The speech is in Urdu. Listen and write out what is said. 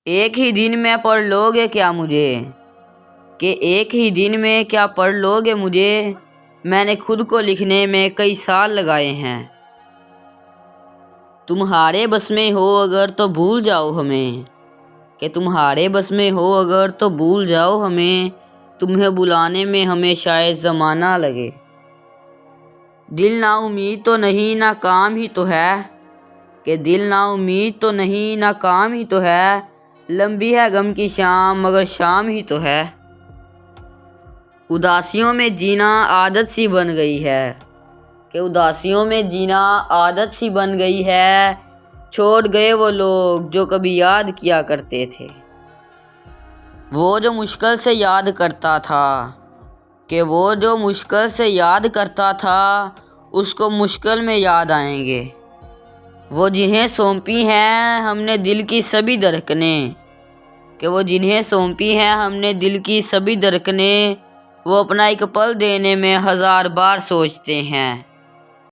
ایک ہی دن میں پڑھ لو گے کیا مجھے، کہ ایک ہی دن میں کیا پڑھ لو گے مجھے، میں نے خود کو لکھنے میں کئی سال لگائے ہیں۔ تمہارے بس میں ہو اگر تو بھول جاؤ ہمیں، کہ تمہارے بس میں ہو اگر تو بھول جاؤ ہمیں، تمہیں بلانے میں ہمیں شاید زمانہ لگے۔ دل نا امید تو نہیں ناکام ہی تو ہے، کہ دل نا امید تو نہیں ناکام ہی تو ہے، لمبی ہے غم کی شام مگر شام ہی تو ہے۔ اداسیوں میں جینا عادت سی بن گئی ہے، کہ اداسیوں میں جینا عادت سی بن گئی ہے، چھوڑ گئے وہ لوگ جو کبھی یاد کیا کرتے تھے۔ وہ جو مشکل سے یاد کرتا تھا، کہ وہ جو مشکل سے یاد کرتا تھا، اس کو مشکل میں یاد آئیں گے۔ وہ جنہیں سونپی ہیں ہم نے دل کی سبھی دھڑکنیں، کہ وہ جنہیں سونپی ہیں ہم نے دل کی سبھی دھڑکنیں، وہ اپنا ایک پل دینے میں ہزار بار سوچتے ہیں۔